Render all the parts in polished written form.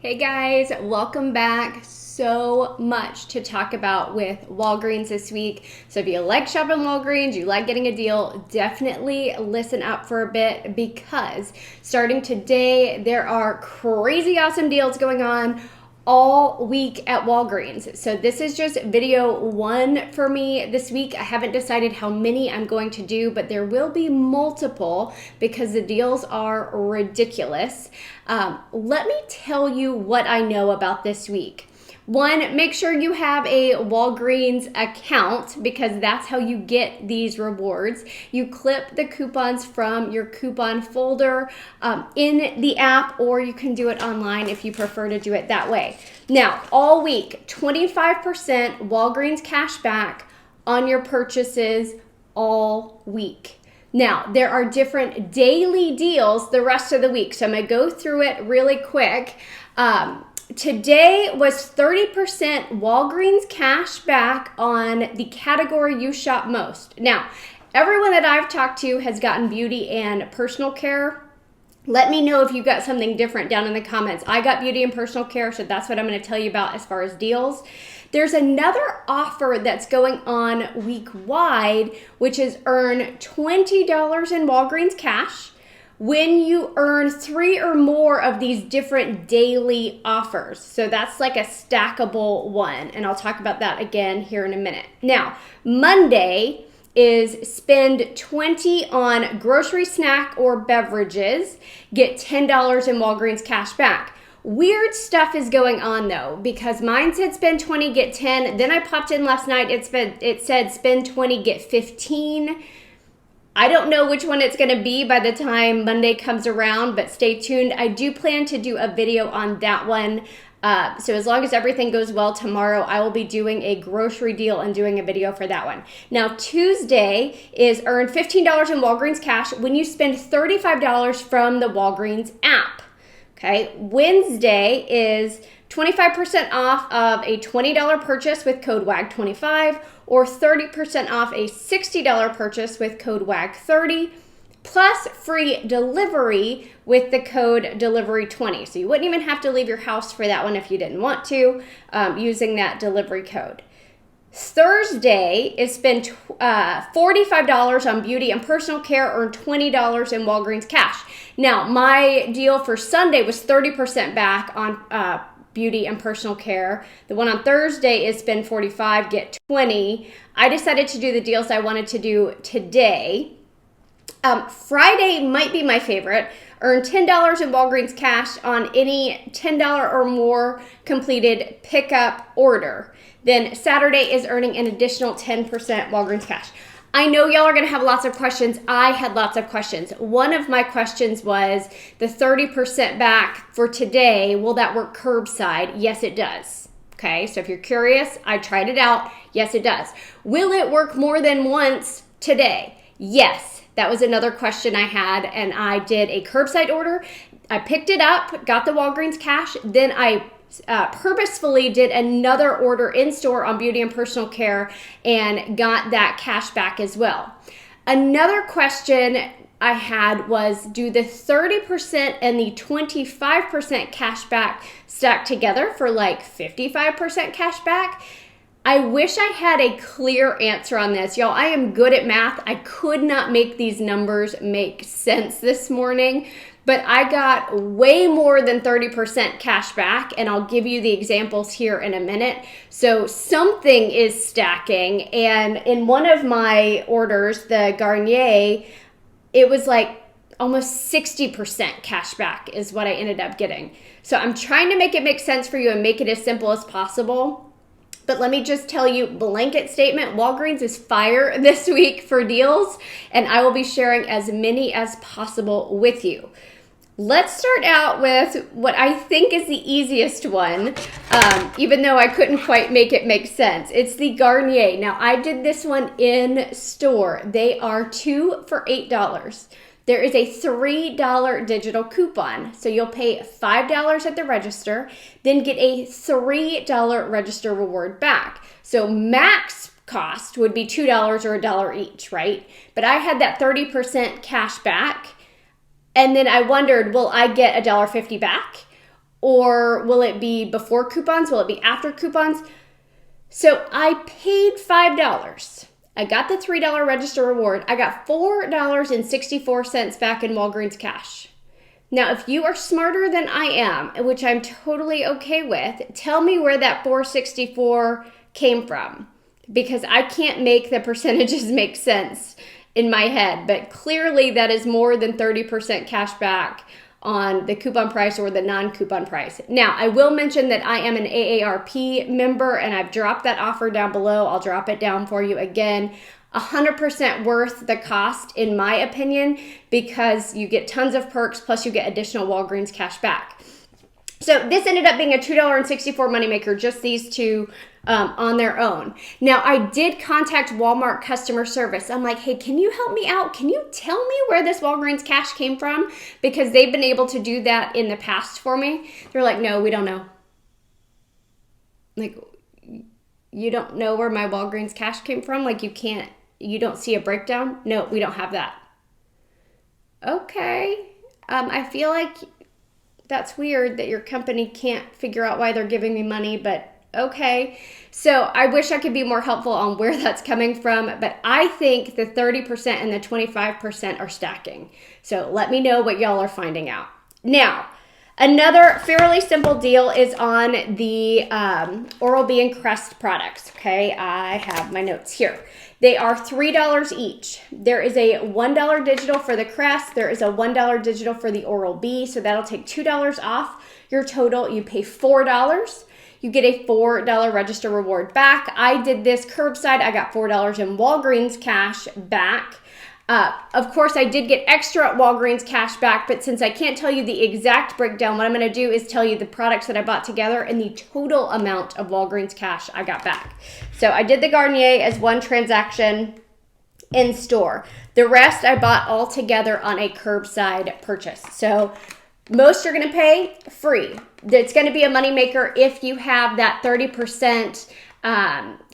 Hey guys, welcome back. So much to talk about with Walgreens this week. So if you like shopping Walgreens, you like getting a deal, definitely listen up for a bit because starting today, there are crazy awesome deals going on all week at Walgreens. So this is just video one for me this week. I haven't decided how many I'm going to do, but there will be multiple because the deals are ridiculous. Let me tell you what I know about this week. One, make sure you have a Walgreens account because that's how you get these rewards. You clip the coupons from your coupon folder in the app, or you can do it online if you prefer to do it that way. Now, all week, 25% Walgreens cash back on your purchases all week. Now, there are different daily deals the rest of the week, so I'm going to go through it really quick. Today was 30% Walgreens cash back on the category you shop most. Now, everyone that I've talked to has gotten beauty and personal care. Let me know if you've got something different down in the comments. I got beauty and personal care, so that's what I'm going to tell you about as far as deals. There's another offer that's going on week-wide, which is earn $20 in Walgreens cash when you earn 3 or more of these different daily offers. So that's like a stackable one, and I'll talk about that again here in a minute. Now, Monday is spend 20 on grocery, snack, or beverages, get $10 in Walgreens cash back. Weird stuff is going on though, because mine said spend 20, get 10. Then I popped in last night, it said spend 20, get 15. I don't know which one it's going to be by the time Monday comes around, but stay tuned. I do plan to do a video on that one. So as long as everything goes well tomorrow, I will be doing a grocery deal and doing a video for that one. Now, Tuesday is earn $15 in Walgreens cash when you spend $35 from the Walgreens app. Okay. Wednesday is 25% off of a $20 purchase with code WAG25 or 30% off a $60 purchase with code WAG30 plus free delivery with the code delivery20. So you wouldn't even have to leave your house for that one if you didn't want to using that delivery code. Thursday is spend $45 on beauty and personal care, earn $20 in Walgreens cash. Now, my deal for Sunday was 30% back on beauty and personal care. The one on Thursday is spend 45, get 20. I decided to do the deals I wanted to do today. Friday might be my favorite. Earn $10 in Walgreens cash on any $10 or more completed pickup order. Then Saturday is earning an additional 10% Walgreens cash. I know y'all are going to have lots of questions. I had lots of questions. One of my questions was the 30% back for today. Will that work curbside? Yes, it does. Okay, so if you're curious, I tried it out. Yes, it does. Will it work more than once today? Yes. That was another question I had, and I did a curbside order. I picked it up, got the Walgreens cash, then I purposefully did another order in store on beauty and personal care and got that cash back as well. Another question I had was, do the 30% and the 25% cash back stack together for like 55% cash back? I wish I had a clear answer on this. Y'all, I am good at math. I could not make these numbers make sense this morning, but I got way more than 30% cash back, and I'll give you the examples here in a minute. So something is stacking, and in one of my orders, the Garnier, it was like almost 60% cash back is what I ended up getting. So I'm trying to make it make sense for you and make it as simple as possible. But let me just tell you, blanket statement, Walgreens is fire this week for deals, and I will be sharing as many as possible with you. Let's start out with what I think is the easiest one, even though I couldn't quite make it make sense. It's the Garnier. Now, I did this one in store. They are 2 for $8. There is a $3 digital coupon. So you'll pay $5 at the register, then get a $3 register reward back. So max cost would be $2 or $1 each, right? But I had that 30% cash back. And then I wondered, will I get $1.50 back? Or will it be before coupons? Will it be after coupons? So I paid $5. I got the $3 register reward. I got $4.64 back in Walgreens cash. Now, if you are smarter than I am, which I'm totally okay with, tell me where that $4.64 came from, because I can't make the percentages make sense in my head, but clearly that is more than 30% cash back on the coupon price or the non-coupon price. Now, I will mention that I am an AARP member and I've dropped that offer down below. I'll drop it down for you again. 100% worth the cost in my opinion, because you get tons of perks, plus you get additional Walgreens cash back. So this ended up being a $2.64 moneymaker, just these two on their own. Now, I did contact Walmart customer service. I'm like, hey, can you help me out? Can you tell me where this Walgreens cash came from? Because they've been able to do that in the past for me. They're like, no, we don't know. Like, you don't know where my Walgreens cash came from? Like, you don't see a breakdown? No, we don't have that. Okay. I feel like that's weird that your company can't figure out why they're giving me money, but okay. So I wish I could be more helpful on where that's coming from, but I think the 30% and the 25% are stacking. So let me know what y'all are finding out. Now, another fairly simple deal is on the Oral-B and Crest products, okay? I have my notes here. They are $3 each. There is a $1 digital for the Crest. There is a $1 digital for the Oral-B, so that'll take $2 off your total. You pay $4. You get a $4 register reward back. I did this curbside. I got $4 in Walgreens cash back. Of course, I did get extra Walgreens cash back, but since I can't tell you the exact breakdown, what I'm going to do is tell you the products that I bought together and the total amount of Walgreens cash I got back. So I did the Garnier as one transaction in store. The rest I bought all together on a curbside purchase. So most are going to pay free. It's going to be a moneymaker if you have that 30%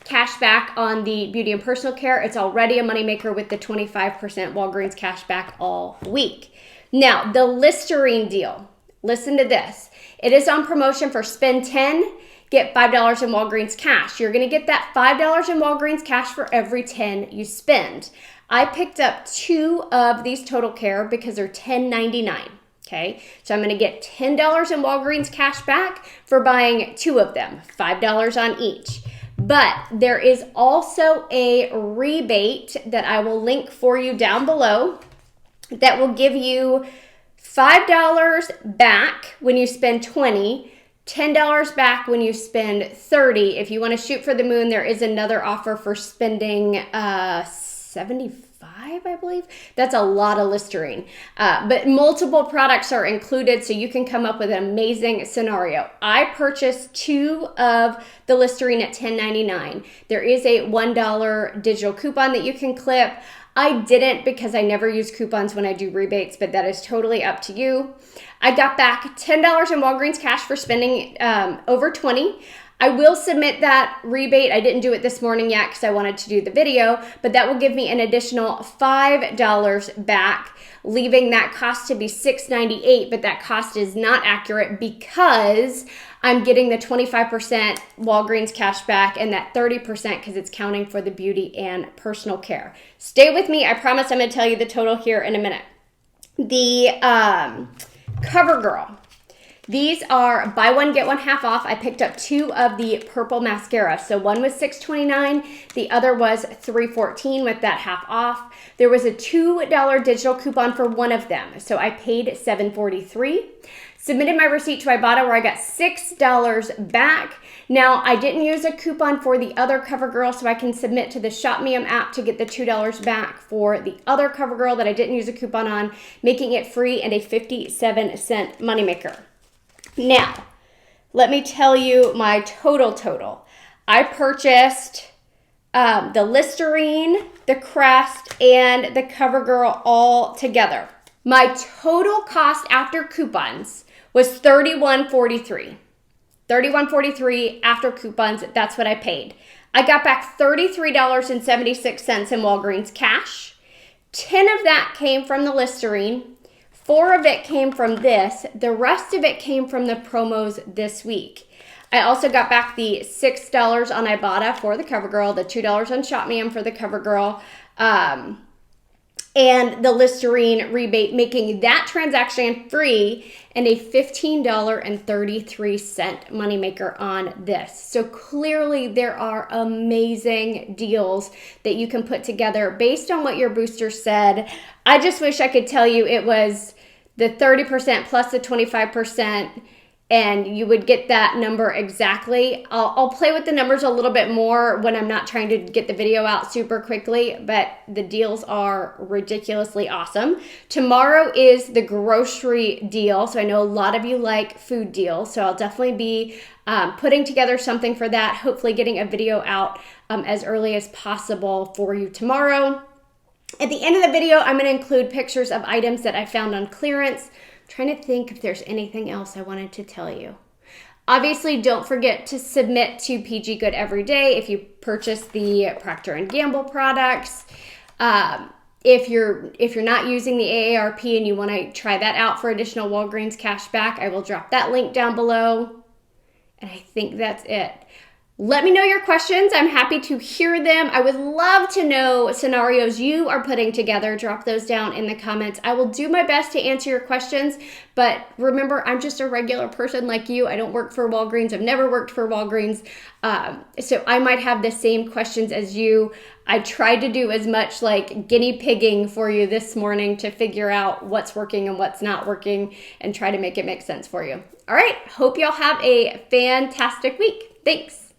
cash back on the beauty and personal care. It's already a moneymaker with the 25% Walgreens cash back all week. Now, the Listerine deal. Listen to this. It is on promotion for spend 10, get $5 in Walgreens cash. You're going to get that $5 in Walgreens cash for every 10 you spend. I picked up 2 of these Total Care because they're $10.99. Okay, so I'm going to get $10 in Walgreens cash back for buying 2 of them, $5 on each. But there is also a rebate that I will link for you down below that will give you $5 back when you spend 20, $10 back when you spend 30. If you want to shoot for the moon, there is another offer for spending 75, I believe. That's a lot of Listerine. But multiple products are included, so you can come up with an amazing scenario. I purchased 2 of the Listerine at $10.99. There is a $1 digital coupon that you can clip. I didn't because I never use coupons when I do rebates, but that is totally up to you. I got back $10 in Walgreens cash for spending over 20. I will submit that rebate. I didn't do it this morning yet because I wanted to do the video, but that will give me an additional $5 back, leaving that cost to be $6.98, but that cost is not accurate because I'm getting the 25% Walgreens cash back and that 30% because it's counting for the beauty and personal care. Stay with me. I promise I'm going to tell you the total here in a minute. The CoverGirl. These are buy one, get one half off. I picked up 2 of the purple mascara. So one was $6.29. The other was $3.14 with that half off. There was a $2 digital coupon for one of them. So I paid $7.43. Submitted my receipt to Ibotta where I got $6 back. Now, I didn't use a coupon for the other CoverGirl, so I can submit to the ShopMeum app to get the $2 back for the other CoverGirl that I didn't use a coupon on, making it free and a 57-cent moneymaker. Now, let me tell you my total. I purchased the Listerine, the Crest, and the CoverGirl all together. My total cost after coupons was $31.43. $31.43 after coupons, that's what I paid. I got back $33.76 in Walgreens cash. 10 of that came from the Listerine. 4 of it came from this. The rest of it came from the promos this week. I also got back the $6 on Ibotta for the CoverGirl, the $2 on ShopMam for the CoverGirl, and the Listerine rebate, making that transaction free, and a $15.33 moneymaker on this. So clearly there are amazing deals that you can put together based on what your booster said. I just wish I could tell you it was the 30% plus the 25%, and you would get that number exactly. I'll play with the numbers a little bit more when I'm not trying to get the video out super quickly, but the deals are ridiculously awesome. Tomorrow is the grocery deal, so I know a lot of you like food deals, so I'll definitely be putting together something for that, hopefully getting a video out as early as possible for you tomorrow. At the end of the video, I'm going to include pictures of items that I found on clearance. Trying to think if there's anything else I wanted to tell you. Obviously, don't forget to submit to PG Good every day if you purchase the Procter & Gamble products. If you're not using the AARP and you want to try that out for additional Walgreens cash back, I will drop that link down below. And I think that's it. Let me know your questions. I'm happy to hear them. I would love to know scenarios you are putting together. Drop those down in the comments. I will do my best to answer your questions, but remember, I'm just a regular person like you. I don't work for Walgreens. I've never worked for Walgreens. So I might have the same questions as you. I tried to do as much like guinea pigging for you this morning to figure out what's working and what's not working and try to make it make sense for you. All right. Hope y'all have a fantastic week. Thanks.